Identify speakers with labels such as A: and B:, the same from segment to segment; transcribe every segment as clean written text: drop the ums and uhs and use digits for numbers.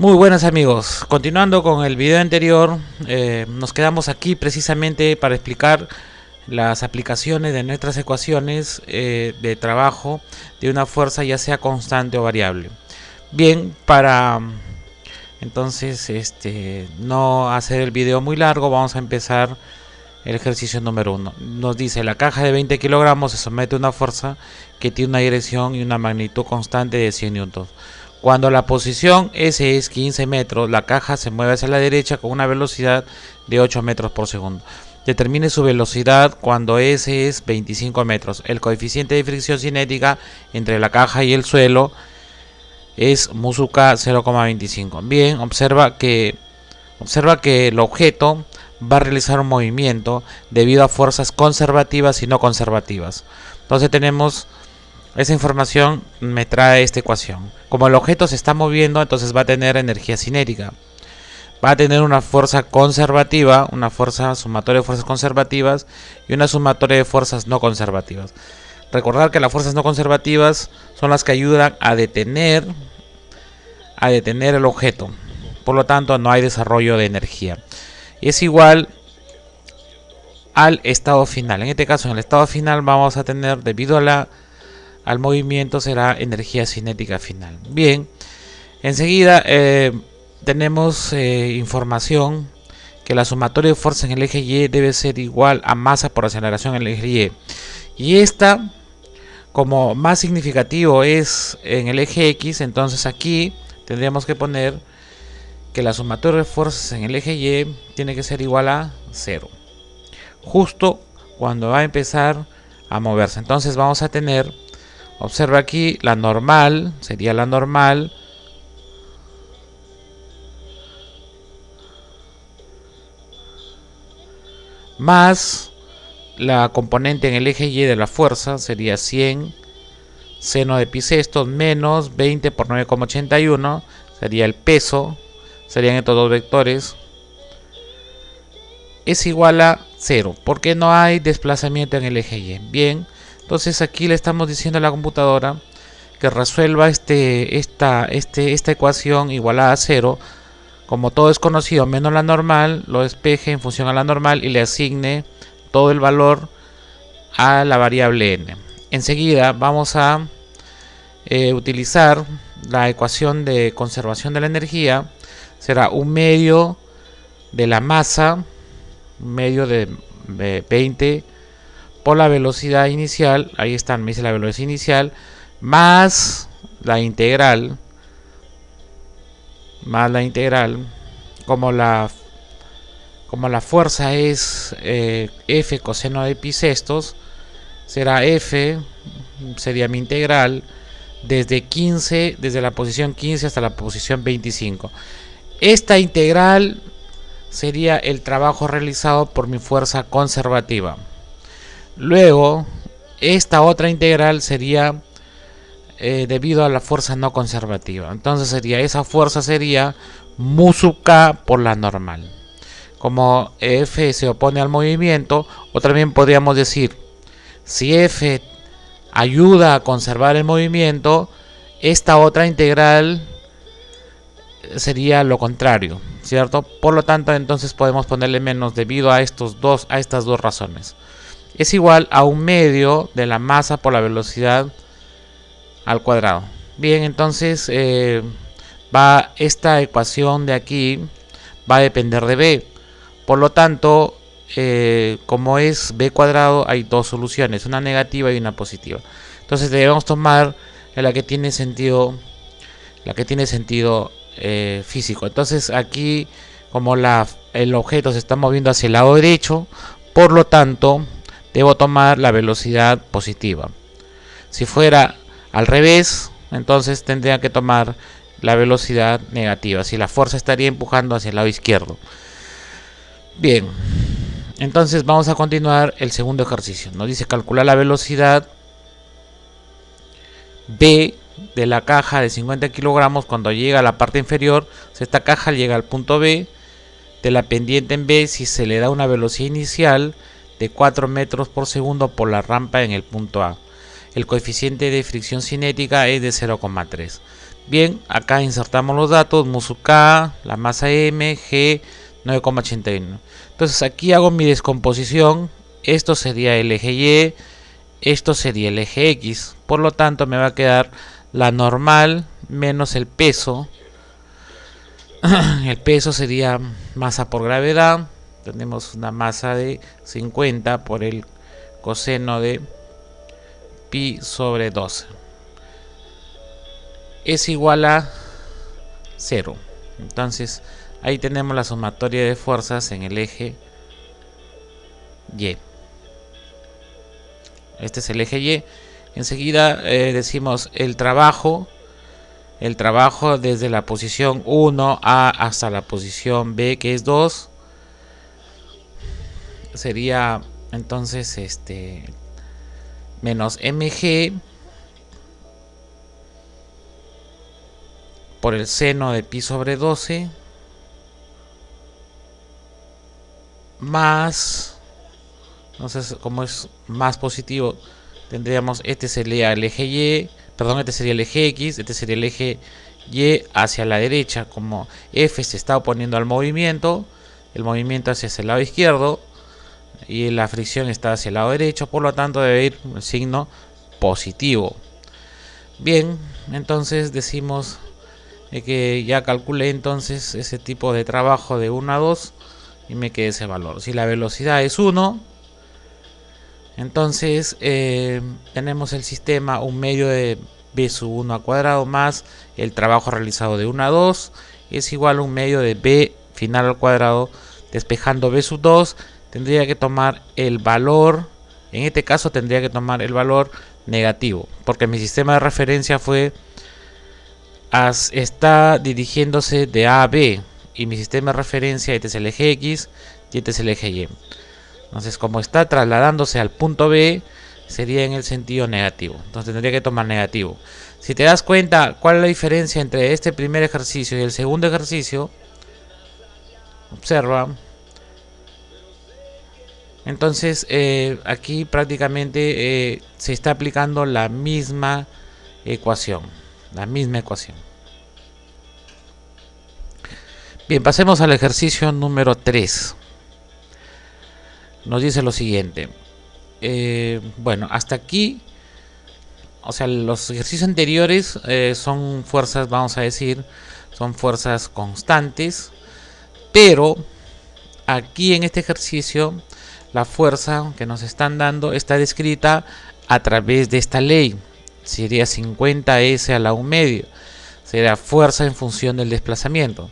A: Muy buenas amigos, continuando con el video anterior, nos quedamos aquí precisamente para explicar las aplicaciones de nuestras ecuaciones de trabajo de una fuerza ya sea constante o variable. Bien, para entonces no hacer el video muy largo, vamos a empezar el ejercicio número 1. Nos dice: la caja de 20 kilogramos se somete a una fuerza que tiene una dirección y una magnitud constante de 100 newtons. Cuando la posición S es 15 metros, la caja se mueve hacia la derecha con una velocidad de 8 metros por segundo. Determine su velocidad cuando S es 25 metros. El coeficiente de fricción cinética entre la caja y el suelo es mu sub k 0,25. Bien, observa que el objeto va a realizar un movimiento debido a fuerzas conservativas y no conservativas. Entonces tenemos esa información, me trae esta ecuación. Como el objeto se está moviendo, entonces va a tener energía cinética. Va a tener una fuerza conservativa, una fuerza sumatoria de fuerzas conservativas y una sumatoria de fuerzas no conservativas. Recordar que las fuerzas no conservativas son las que ayudan a detener el objeto. Por lo tanto, no hay desarrollo de energía. Y es igual al estado final. En este caso, en el estado final vamos a tener, debido al movimiento, será energía cinética final. Bien, enseguida tenemos información que la sumatoria de fuerza en el eje Y debe ser igual a masa por aceleración en el eje Y. Y esta, como más significativo es en el eje X, entonces aquí tendríamos que poner que la sumatoria de fuerzas en el eje Y tiene que ser igual a 0. Justo cuando va a empezar a moverse. Entonces vamos a tener, observa aquí, la normal, sería la normal más la componente en el eje Y de la fuerza, sería 100 seno de pi sexto menos 20 por 9,81, sería el peso, serían estos dos vectores, es igual a 0, porque no hay desplazamiento en el eje Y. Bien, entonces aquí le estamos diciendo a la computadora que resuelva esta ecuación igualada a 0. Como todo es conocido menos la normal, lo despeje en función a la normal y le asigne todo el valor a la variable n. Enseguida vamos a utilizar la ecuación de conservación de la energía. Será un medio de la masa, un medio de 20 por la velocidad inicial, ahí está, me dice la velocidad inicial, más la integral, como la fuerza es F coseno de pi sextos, será F, sería mi integral, desde la posición 15 hasta la posición 25. Esta integral sería el trabajo realizado por mi fuerza conservativa. Luego, esta otra integral sería debido a la fuerza no conservativa. Entonces esa fuerza sería mu sub k por la normal. Como F se opone al movimiento, o también podríamos decir, si F ayuda a conservar el movimiento, esta otra integral sería lo contrario, ¿cierto? Por lo tanto, entonces podemos ponerle menos debido a estas dos razones. Es igual a un medio de la masa por la velocidad al cuadrado. Bien, entonces esta ecuación de aquí va a depender de b. Por lo tanto, como es b cuadrado, hay dos soluciones, una negativa y una positiva. Entonces debemos tomar la que tiene sentido, físico. Entonces aquí, como el objeto se está moviendo hacia el lado derecho, por lo tanto debo tomar la velocidad positiva. Si fuera al revés, entonces tendría que tomar la velocidad negativa, si la fuerza estaría empujando hacia el lado izquierdo. Bien, entonces vamos a continuar el segundo ejercicio. Nos dice calcular la velocidad B de la caja de 50 kilogramos cuando llega a la parte inferior. Si esta caja llega al punto B de la pendiente en B, si se le da una velocidad inicial de 4 metros por segundo por la rampa en el punto A. El coeficiente de fricción cinética es de 0,3. Bien, acá insertamos los datos, musu K, la masa M, G 9,81. Entonces aquí hago mi descomposición. Esto sería el eje Y, esto sería el eje X. Por lo tanto me va a quedar la normal menos el peso. El peso sería masa por gravedad. Tenemos una masa de 50 por el coseno de pi sobre 12. Es igual a 0. Entonces ahí tenemos la sumatoria de fuerzas en el eje Y. Este es el eje Y. Enseguida decimos el trabajo desde la posición 1A hasta la posición B, que es 2, sería entonces menos mg por el seno de pi sobre 12 más, entonces como es más positivo, tendríamos, este sería el eje Y, perdón, este sería el eje X, este sería el eje Y hacia la derecha, como F se está oponiendo al movimiento, el movimiento hacia el lado izquierdo y la fricción está hacia el lado derecho, por lo tanto debe ir el signo positivo. Bien, entonces decimos que ya calculé entonces ese tipo de trabajo de 1 a 2 y me queda ese valor. Si la velocidad es 1, entonces tenemos el sistema un medio de b sub 1 al cuadrado más el trabajo realizado de 1 a 2 es igual a un medio de b final al cuadrado. Despejando b sub 2 tendría que tomar el valor, en este caso tendría que tomar el valor negativo, porque mi sistema de referencia está dirigiéndose de A a B, y mi sistema de referencia, este es el eje X y este es el eje Y. Entonces, como está trasladándose al punto B, sería en el sentido negativo. Entonces tendría que tomar negativo. Si te das cuenta, ¿cuál es la diferencia entre este primer ejercicio y el segundo ejercicio? Observa. Entonces, aquí prácticamente se está aplicando la misma ecuación. Bien, pasemos al ejercicio número 3. Nos dice lo siguiente. Bueno, hasta aquí, o sea, los ejercicios anteriores son fuerzas, vamos a decir, son fuerzas constantes, pero aquí en este ejercicio la fuerza que nos están dando está descrita a través de esta ley. Sería 50S a la 1 medio. Sería fuerza en función del desplazamiento.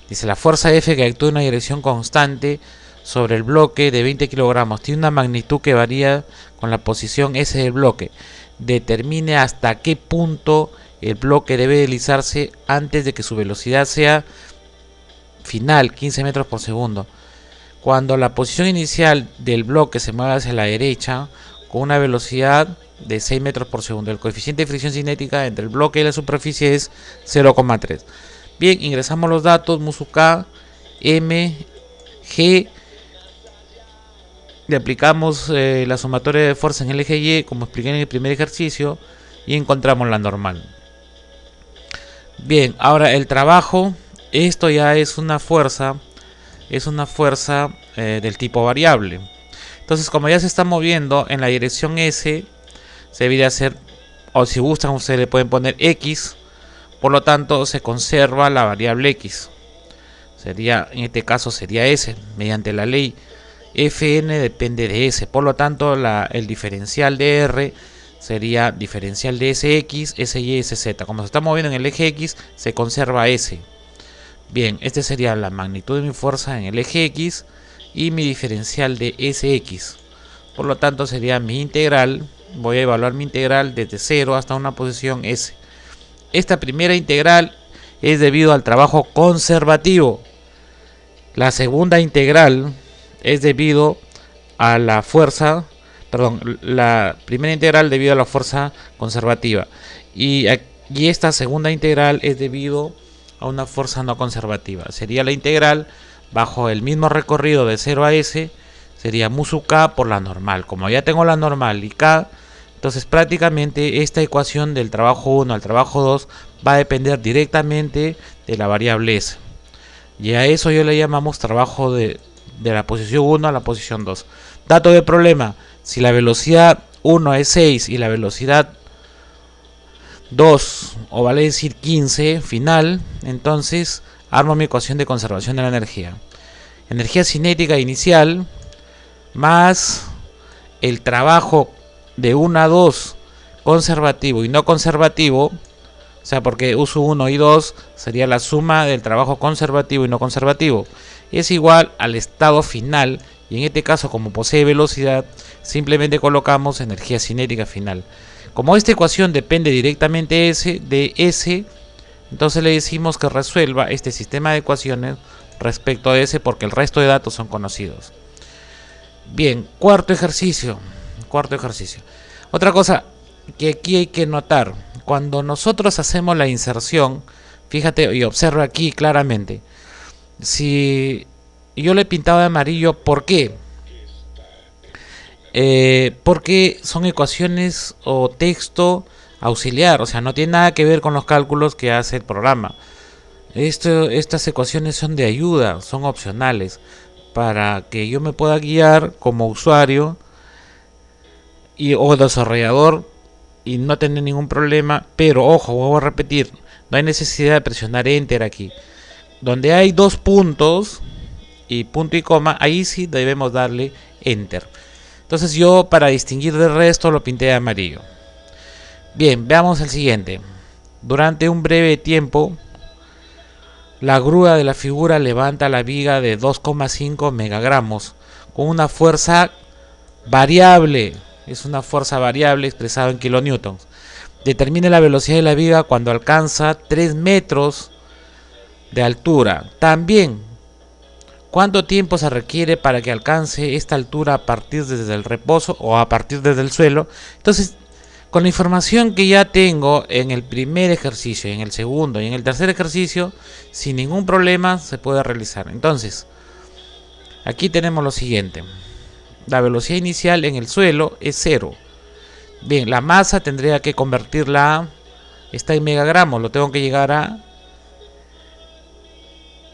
A: Dice, la fuerza F que actúa en una dirección constante sobre el bloque de 20 kilogramos tiene una magnitud que varía con la posición S del bloque. Determine hasta qué punto el bloque debe deslizarse antes de que su velocidad sea final, 15 metros por segundo. Cuando la posición inicial del bloque se mueve hacia la derecha con una velocidad de 6 metros por segundo, el coeficiente de fricción cinética entre el bloque y la superficie es 0,3. Bien, ingresamos los datos, musu K, M, G. Le aplicamos la sumatoria de fuerza en el eje Y, como expliqué en el primer ejercicio, y encontramos la normal. Bien, ahora el trabajo, esto ya es una fuerza del tipo variable. Entonces, como ya se está moviendo en la dirección S, se debería hacer, o si gustan ustedes le pueden poner X, por lo tanto se conserva la variable X. Sería, en este caso sería S, mediante la ley Fn depende de S, por lo tanto el diferencial de R sería diferencial de Sx, Sy, Sz. Como se está moviendo en el eje X, se conserva S. Bien, este sería la magnitud de mi fuerza en el eje X y mi diferencial de Sx. Por lo tanto sería mi integral, voy a evaluar mi integral desde 0 hasta una posición S. Esta primera integral es debido al trabajo conservativo. La segunda integral es debido a la fuerza, perdón, la primera integral debido a la fuerza conservativa. Y esta segunda integral es debido a una fuerza no conservativa. Sería la integral bajo el mismo recorrido de 0 a S, sería musu K por la normal. Como ya tengo la normal y K, Entonces prácticamente esta ecuación del trabajo 1 al trabajo 2 va a depender directamente de la variable S. Y a eso yo le llamamos trabajo de la posición 1 a la posición 2. Dato de problema: si la velocidad 1 es 6 y la velocidad 2, o vale decir 15 final, entonces armo mi ecuación de conservación de la energía. Energía cinética inicial más el trabajo de 1 a 2 conservativo y no conservativo, o sea, porque uso 1 y 2 sería la suma del trabajo conservativo y no conservativo, es igual al estado final, y en este caso, como posee velocidad, simplemente colocamos energía cinética final. Como esta ecuación depende directamente de S, entonces le decimos que resuelva este sistema de ecuaciones respecto a S, porque el resto de datos son conocidos. Bien, cuarto ejercicio. Otra cosa que aquí hay que notar: cuando nosotros hacemos la inserción, fíjate y observa aquí claramente, si yo le he pintado de amarillo, ¿por qué? Porque son ecuaciones o texto auxiliar, o sea, no tiene nada que ver con los cálculos que hace el programa. Estas ecuaciones son de ayuda, son opcionales, para que yo me pueda guiar como usuario o desarrollador y no tener ningún problema. Pero ojo, vuelvo a repetir, no hay necesidad de presionar enter aquí. Donde hay dos puntos y punto y coma, ahí sí debemos darle enter. Entonces yo, para distinguir del resto, lo pinté de amarillo. Bien, veamos el siguiente. Durante un breve tiempo, la grúa de la figura levanta la viga de 2,5 megagramos con una fuerza variable. Es una fuerza variable expresada en kilonewtons. Determine la velocidad de la viga cuando alcanza 3 metros de altura. También, ¿cuánto tiempo se requiere para que alcance esta altura a partir desde el reposo o a partir desde el suelo? Entonces, con la información que ya tengo en el primer ejercicio, en el segundo y en el tercer ejercicio, sin ningún problema se puede realizar. Entonces, aquí tenemos lo siguiente: la velocidad inicial en el suelo es 0. Bien, la masa tendría que convertirla, está en megagramos, lo tengo que llegar a...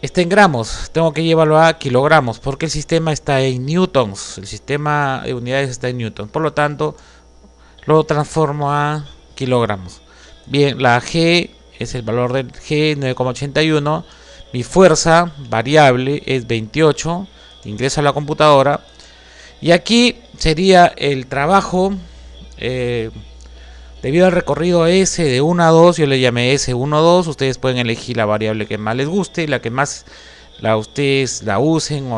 A: Está en gramos, tengo que llevarlo a kilogramos, porque el sistema está en newtons, el sistema de unidades está en newtons, por lo tanto lo transformo a kilogramos. Bien, la G es el valor del G, 9,81. Mi fuerza variable es 28. Ingreso a la computadora. Y aquí sería el trabajo, debido al recorrido S de 1 a 2, yo le llamé S1 2. Ustedes pueden elegir la variable que más les guste, la que más ustedes la usen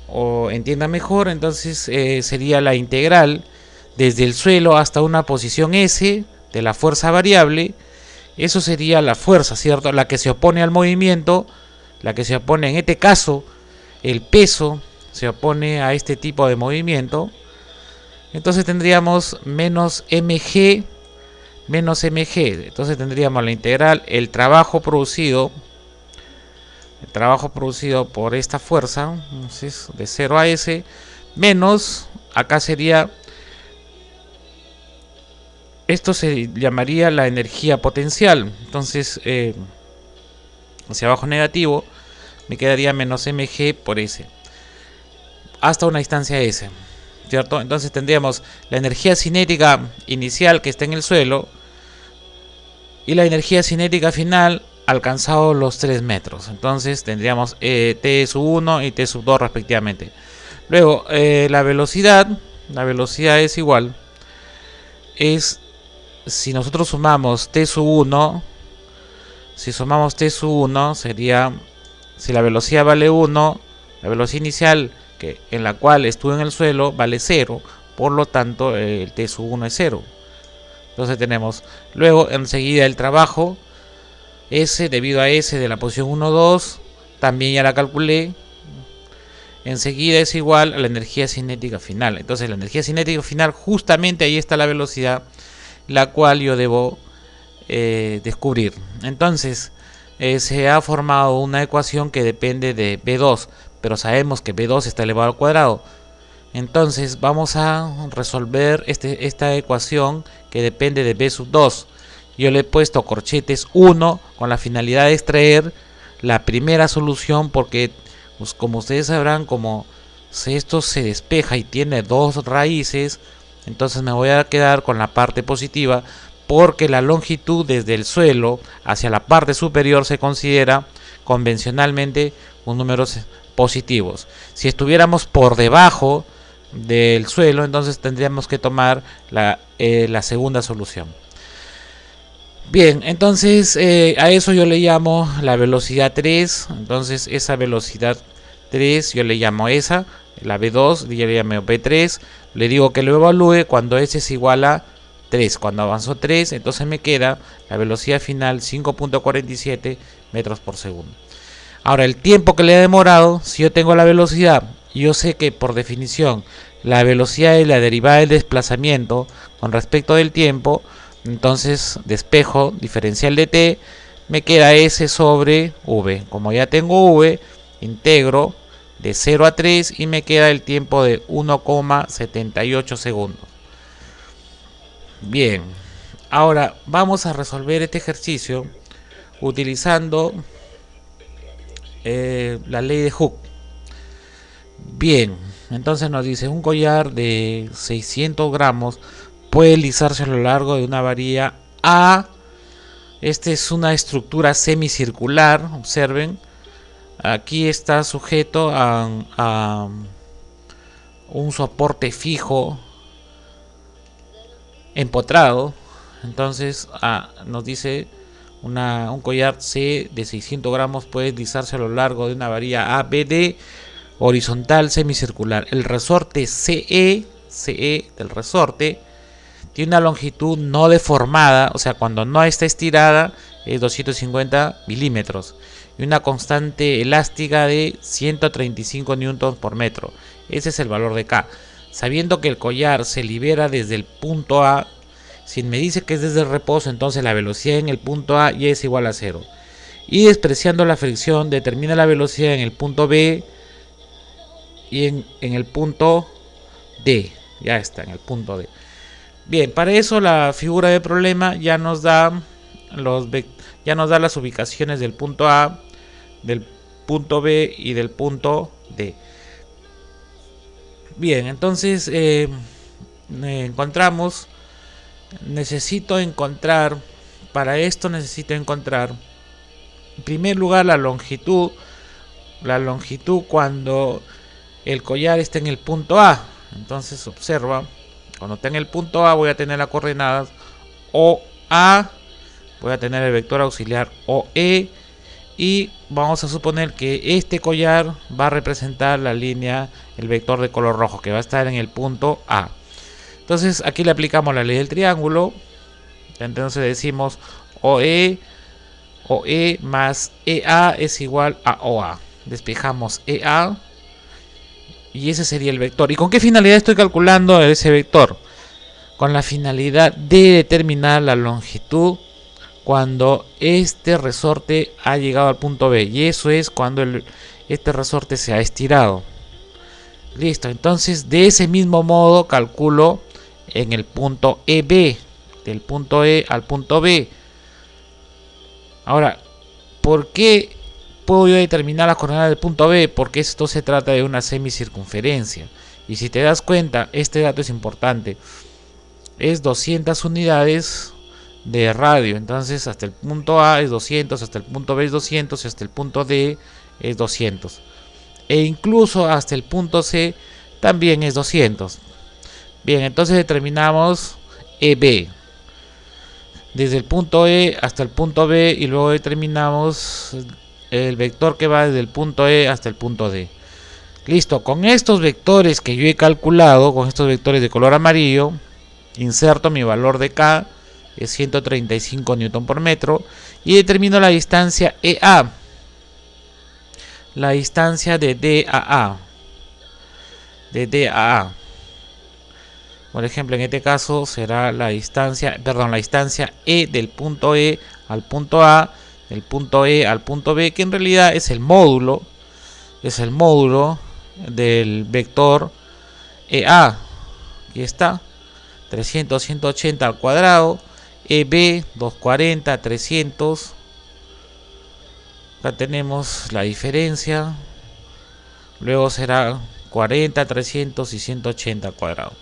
A: o entiendan mejor. Entonces sería la integral desde el suelo hasta una posición S de la fuerza variable. Eso sería la fuerza, ¿cierto? La que se opone al movimiento, la que se opone, en este caso, el peso se opone a este tipo de movimiento. Entonces tendríamos menos mg, entonces tendríamos la integral, el trabajo producido por esta fuerza, entonces de 0 a S, menos, acá sería, esto se llamaría la energía potencial. Entonces hacia abajo negativo, me quedaría menos mg por S hasta una distancia S, ¿cierto? Entonces tendríamos la energía cinética inicial que está en el suelo y la energía cinética final alcanzado los 3 metros. Entonces tendríamos T sub 1 y T sub 2 respectivamente. Luego la velocidad es igual, si nosotros sumamos T sub 1, sería, si la velocidad vale 1, la velocidad inicial en la cual estuve en el suelo vale 0, por lo tanto el T sub 1 es 0. Entonces tenemos luego enseguida el trabajo S debido a S de la posición 1, 2, también ya la calculé. Enseguida es igual a la energía cinética final. Entonces la energía cinética final, justamente ahí está la velocidad, la cual yo debo descubrir. Entonces se ha formado una ecuación que depende de B2, pero sabemos que B2 está elevado al cuadrado. Entonces vamos a resolver esta ecuación que depende de b sub 2. Yo le he puesto corchetes 1 con la finalidad de extraer la primera solución, porque pues, como ustedes sabrán, como esto se despeja y tiene dos raíces, entonces me voy a quedar con la parte positiva, porque la longitud desde el suelo hacia la parte superior se considera convencionalmente un número positivos. Si estuviéramos por debajo del suelo, entonces tendríamos que tomar la segunda solución. Bien, entonces a eso yo le llamo la velocidad 3. Entonces esa velocidad 3 yo le llamo esa, la B2, yo le llamo B3. Le digo que lo evalúe cuando S es igual a 3. Cuando avanzó 3, entonces me queda la velocidad final 5.47 metros por segundo. Ahora, el tiempo que le ha demorado, si yo tengo la velocidad, yo sé que por definición la velocidad es la derivada del desplazamiento con respecto del tiempo. Entonces despejo diferencial de t, me queda s sobre v. Como ya tengo v, integro de 0 a 3 y me queda el tiempo de 1,78 segundos. Bien, ahora vamos a resolver este ejercicio utilizando la ley de Hooke. Bien, entonces nos dice un collar de 600 gramos puede deslizarse a lo largo de una varilla A. Esta es una estructura semicircular, observen. Aquí está sujeto a un soporte fijo empotrado. Entonces nos dice un collar C de 600 gramos puede deslizarse a lo largo de una varilla ABD horizontal semicircular. El resorte CE del resorte tiene una longitud no deformada, o sea, cuando no está estirada es 250 milímetros y una constante elástica de 135 newtons por metro. Ese es el valor de K. Sabiendo que el collar se libera desde el punto A, si me dice que es desde el reposo, entonces la velocidad en el punto A ya es igual a 0. Y despreciando la fricción, determina la velocidad en el punto B y en el punto D. Ya está, en el punto D. Bien, para eso la figura de problema ya nos da las ubicaciones del punto A, del punto B y del punto D. Bien, entonces para esto necesito encontrar en primer lugar la longitud cuando el collar está en el punto A. Entonces observa, cuando esté en el punto A voy a tener las coordenadas OA, voy a tener el vector auxiliar OE y vamos a suponer que este collar va a representar la línea, el vector de color rojo que va a estar en el punto A. Entonces aquí le aplicamos la ley del triángulo. Entonces decimos OE más EA es igual a OA. Despejamos EA y ese sería el vector. ¿Y con qué finalidad estoy calculando ese vector? Con la finalidad de determinar la longitud cuando este resorte ha llegado al punto B, y eso es cuando este resorte se ha estirado. Listo, entonces de ese mismo modo calculo en el punto EB, del punto E al punto B. Ahora, ¿por qué puedo yo determinar las coordenadas del punto B? Porque esto se trata de una semicircunferencia. Y si te das cuenta, este dato es importante. Es 200 unidades de radio. Entonces hasta el punto A es 200, hasta el punto B es 200 y hasta el punto D es 200. E incluso hasta el punto C también es 200. Bien, entonces determinamos EB. Desde el punto E hasta el punto B y luego determinamos el vector que va desde el punto E hasta el punto D. Listo, con estos vectores que yo he calculado, con estos vectores de color amarillo, inserto mi valor de K, es 135 newton por metro, y determino la distancia EA, la distancia de D a A. Por ejemplo, en este caso será la distancia E del punto E al punto A, del punto E al punto B, que en realidad es el módulo del vector EA, aquí está, 300, 180 al cuadrado. EB, 240, 300. Acá tenemos la diferencia. Luego será 40, 300 y 180 al cuadrado.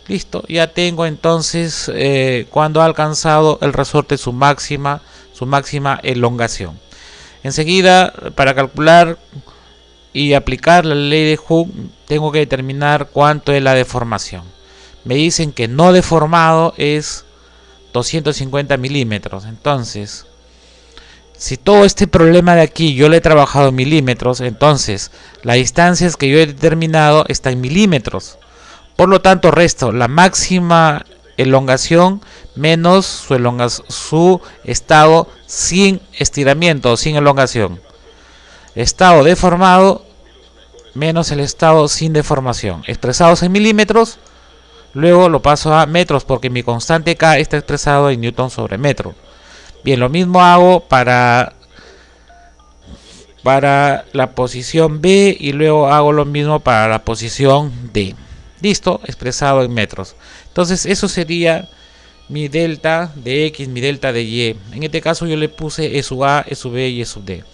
A: Listo, ya tengo entonces cuando ha alcanzado el resorte su máxima elongación. Enseguida, para calcular y aplicar la ley de Hooke, tengo que determinar cuánto es la deformación. Me dicen que no deformado es 250 milímetros. Entonces, si todo este problema de aquí yo le he trabajado en milímetros, entonces las distancias que yo he determinado está en milímetros. Por lo tanto, resto la máxima elongación menos su estado sin estiramiento, sin elongación. Estado deformado menos el estado sin deformación. Expresados en milímetros, luego lo paso a metros porque mi constante K está expresado en newton sobre metro. Bien, lo mismo hago para la posición B y luego hago lo mismo para la posición D. Listo, expresado en metros. Entonces eso sería mi delta de X, mi delta de Y. En este caso yo le puse E sub A, E sub B y E sub D.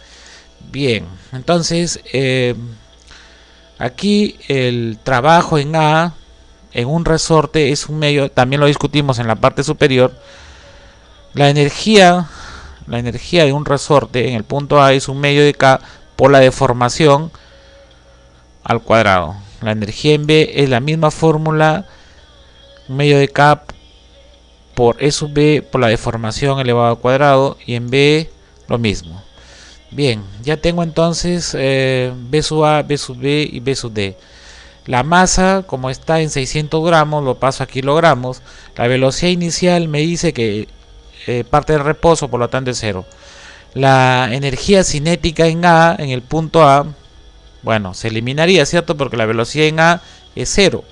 A: Bien, entonces aquí el trabajo en A, en un resorte, es un medio, también lo discutimos en la parte superior. La energía de un resorte en el punto A es un medio de K por la deformación al cuadrado. La energía en B es la misma fórmula, un medio de K por E sub B por la deformación elevado al cuadrado, y en B lo mismo. Bien, ya tengo entonces B sub A, B sub B y B sub D. La masa, como está en 600 gramos, lo paso a kilogramos. La velocidad inicial me dice que parte del reposo, por lo tanto es 0. La energía cinética en A, en el punto A, bueno, se eliminaría, ¿cierto? Porque la velocidad en A es 0.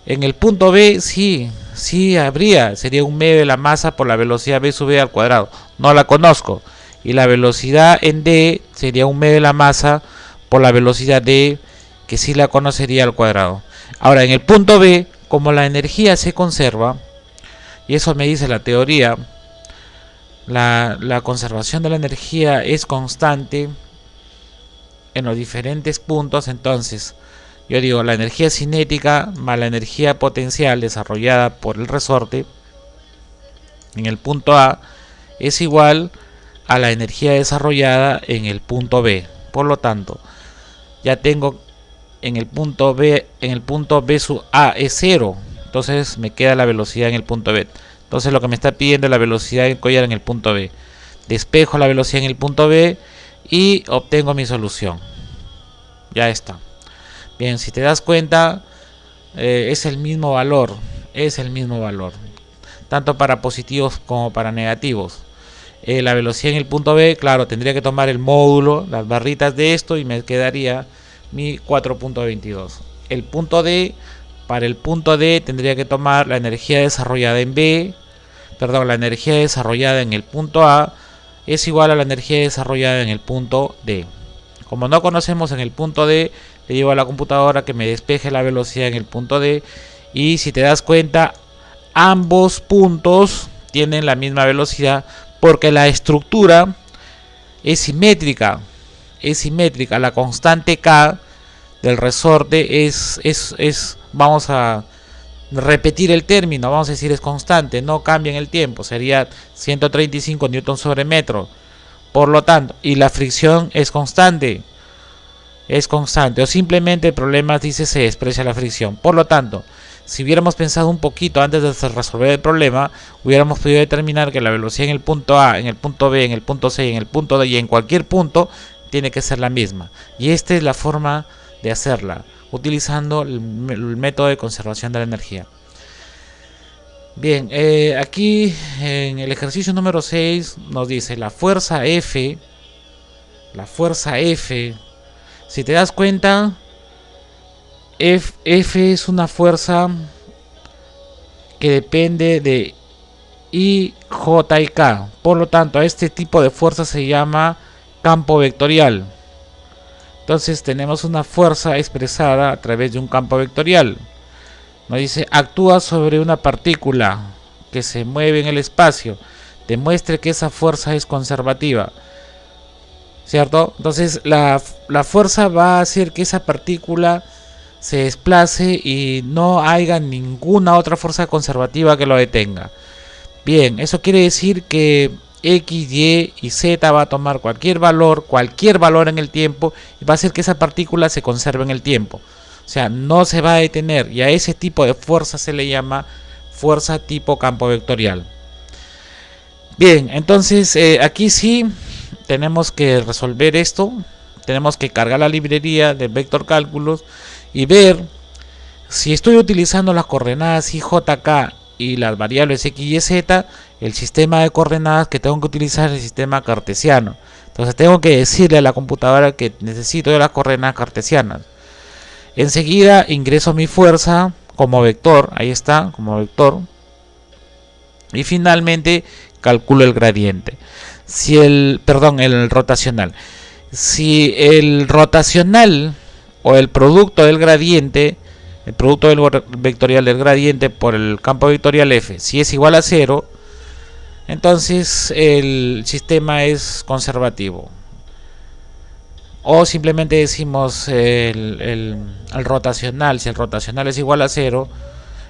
A: En el punto B sí habría, sería un medio de la masa por la velocidad B sub B al cuadrado. No la conozco. Y la velocidad en D sería un medio de la masa por la velocidad D, que sí la conocería al cuadrado. Ahora, en el punto B, como la energía se conserva, y eso me dice la teoría, la conservación de la energía es constante en los diferentes puntos. Entonces yo digo, la energía cinética más la energía potencial desarrollada por el resorte en el punto A es igual a la energía desarrollada en el punto B. Por lo tanto, ya tengo en el punto B sub A es 0, entonces me queda la velocidad en el punto B. Entonces lo que me está pidiendo es la velocidad del collar en el punto B. Despejo la velocidad en el punto B y obtengo mi solución. Ya está. Bien, si te das cuenta, es el mismo valor. Tanto para positivos como para negativos. La velocidad en el punto B, claro, tendría que tomar el módulo, las barritas de esto, y me quedaría mi 4.22. El punto D, para el punto D tendría que tomar la energía desarrollada en B, la energía desarrollada en el punto A es igual a la energía desarrollada en el punto D. Como no conocemos en el punto D, le digo a la computadora que me despeje la velocidad en el punto D, y si te das cuenta, ambos puntos tienen la misma velocidad porque la estructura es simétrica. La constante K del resorte vamos a repetir el término, vamos a decir es constante, no cambia en el tiempo, sería 135 newton sobre metro. Por lo tanto, y la fricción es constante, o simplemente el problema dice se desprecia la fricción. Por lo tanto, si hubiéramos pensado un poquito antes de resolver el problema, hubiéramos podido determinar que la velocidad en el punto A, en el punto B, en el punto C, en el punto D y en cualquier punto tiene que ser la misma. Y esta es la forma de hacerla, utilizando el método de conservación de la energía. Bien, aquí en el ejercicio número 6 nos dice la fuerza F, si te das cuenta, F es una fuerza que depende de I, J y K. Por lo tanto, a este tipo de fuerza se llama campo vectorial. Entonces tenemos una fuerza expresada a través de un campo vectorial. Nos dice, actúa sobre una partícula que se mueve en el espacio, demuestre que esa fuerza es conservativa, ¿cierto? Entonces la fuerza va a hacer que esa partícula se desplace y no haya ninguna otra fuerza conservativa que lo detenga. Bien, eso quiere decir que X, Y y Z va a tomar cualquier valor en el tiempo, y va a hacer que esa partícula se conserve en el tiempo. O sea, no se va a detener, y a ese tipo de fuerza se le llama fuerza tipo campo vectorial. Bien, entonces aquí sí tenemos que resolver esto. Tenemos que cargar la librería de Vector Cálculos y ver si estoy utilizando las coordenadas IJK y las variables X, Y, Z. El sistema de coordenadas que tengo que utilizar es el sistema cartesiano. Entonces tengo que decirle a la computadora que necesito de las coordenadas cartesianas. Enseguida ingreso mi fuerza como vector, ahí está, como vector. Y finalmente calculo el gradiente. Si el rotacional. Si el rotacional o el producto del gradiente, el producto del vectorial del gradiente por el campo vectorial F, si es igual a 0, entonces el sistema es conservativo. O simplemente decimos el rotacional, si el rotacional es igual a 0,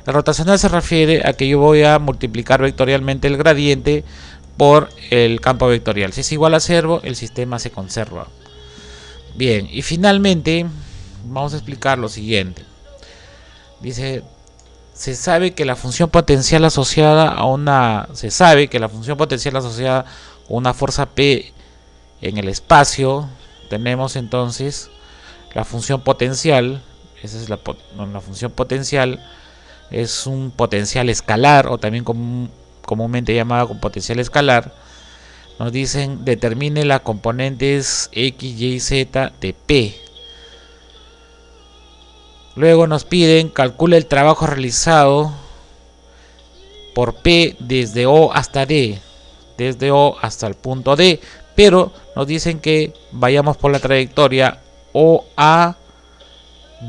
A: el rotacional se refiere a que yo voy a multiplicar vectorialmente el gradiente por el campo vectorial. Si es igual a 0, el sistema se conserva. Bien, y finalmente vamos a explicar lo siguiente. Dice, se sabe que la función potencial asociada a una fuerza P en el espacio, tenemos entonces la función potencial. Esa es la función potencial, es un potencial escalar, o también comúnmente llamada con potencial escalar. Nos dicen, determine las componentes X, Y, Z de P. Luego nos piden, calcule el trabajo realizado por P desde O hasta D, desde O hasta el punto D, pero nos dicen que vayamos por la trayectoria OA,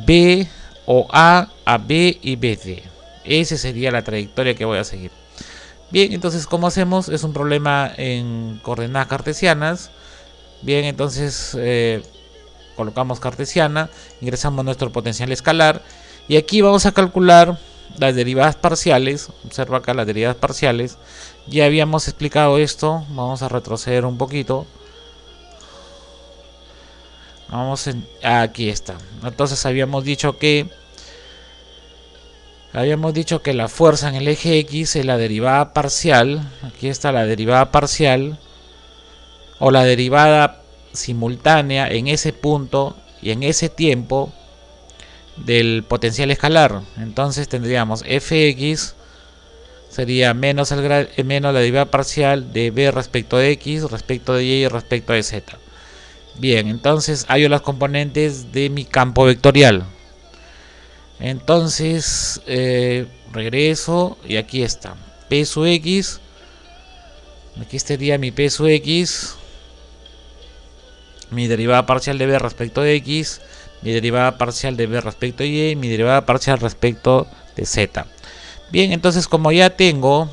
A: B, OA a B y BD. Esa sería la trayectoria que voy a seguir. Bien, entonces, ¿cómo hacemos? Es un problema en coordenadas cartesianas. Bien, entonces colocamos cartesiana, ingresamos nuestro potencial escalar y aquí vamos a calcular las derivadas parciales. Observa acá las derivadas parciales. Ya habíamos explicado esto. Vamos a retroceder un poquito. Aquí está. Entonces habíamos dicho que la fuerza en el eje X es la derivada parcial. Aquí está la derivada parcial o la derivada simultánea en ese punto y en ese tiempo del potencial escalar. Entonces tendríamos Fx sería menos la derivada parcial de B respecto de X, respecto de Y y respecto de Z. Bien, entonces hallo las componentes de mi campo vectorial. Entonces regreso y aquí está P sub X. Aquí estaría mi P sub X, mi derivada parcial de B respecto de X, mi derivada parcial de B respecto de Y, mi derivada parcial respecto de Z. Bien, entonces como ya tengo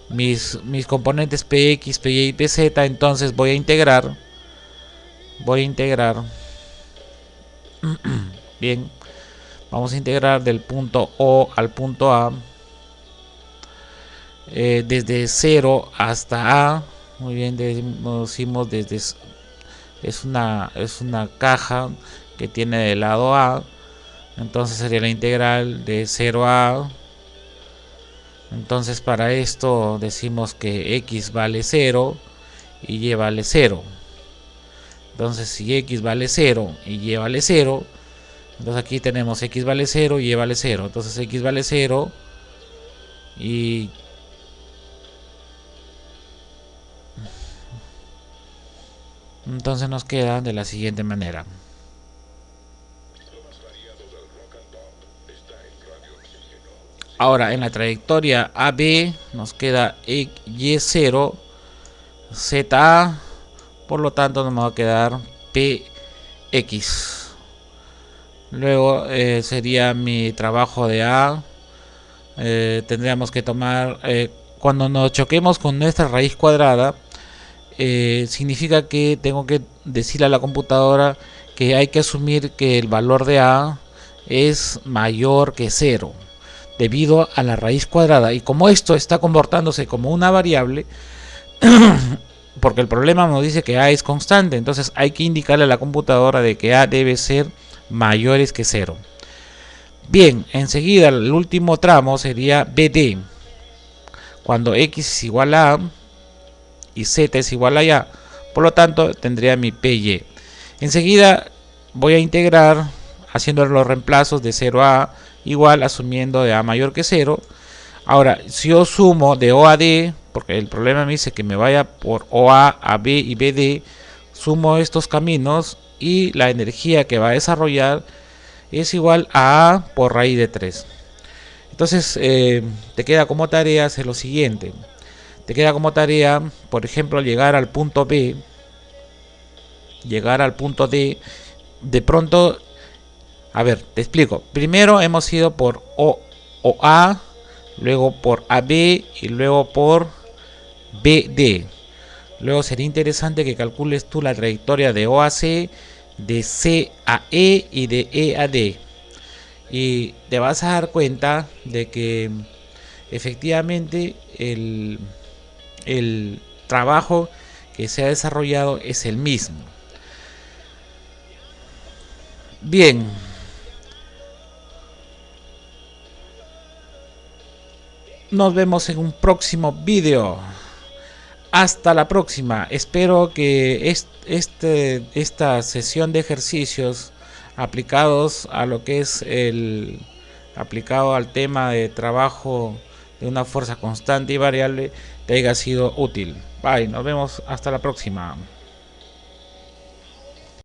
A: mis componentes Px, Py y Pz, entonces voy a integrar. Bien, vamos a integrar del punto O al punto A, desde 0 hasta A. Muy bien, decimos desde, es una caja que tiene del lado A, entonces sería la integral de 0 a. Entonces para esto decimos que X vale 0 y Y vale 0. Entonces si X vale 0 y Y vale 0, entonces aquí tenemos X vale 0 y Y vale 0. Entonces X vale 0 y entonces nos queda de la siguiente manera. Ahora en la trayectoria AB nos queda Y0, ZA, por lo tanto nos va a quedar PX. Luego sería mi trabajo de A. Tendríamos que tomar, cuando nos choquemos con nuestra raíz cuadrada, significa que tengo que decirle a la computadora que hay que asumir que el valor de A es mayor que 0 debido a la raíz cuadrada, y como esto está comportándose como una variable, porque el problema nos dice que A es constante, entonces hay que indicarle a la computadora de que A debe ser mayores que 0. Bien, enseguida el último tramo sería BD, cuando X es igual a A y Z es igual a Y, por lo tanto tendría mi PY. Enseguida voy a integrar haciendo los reemplazos de 0 a A igual, asumiendo de A mayor que 0. Ahora, si yo sumo de O a D, porque el problema me dice que me vaya por OA a B y BD, sumo estos caminos y la energía que va a desarrollar es igual a A por raíz de 3. Entonces te queda como tarea hacer lo siguiente. Te queda como tarea, por ejemplo, llegar al punto B, llegar al punto D. De pronto, a ver, te explico. Primero hemos ido por OA, luego por AB y luego por BD. Luego sería interesante que calcules tú la trayectoria de O a C, de C a E y de E a D. Y te vas a dar cuenta de que efectivamente el trabajo que se ha desarrollado es el mismo. Bien, nos vemos en un próximo vídeo. Hasta la próxima. Espero que esta sesión de ejercicios aplicados a lo que es aplicado al tema de trabajo de una fuerza constante y variable te haya sido útil. Bye, nos vemos hasta la próxima.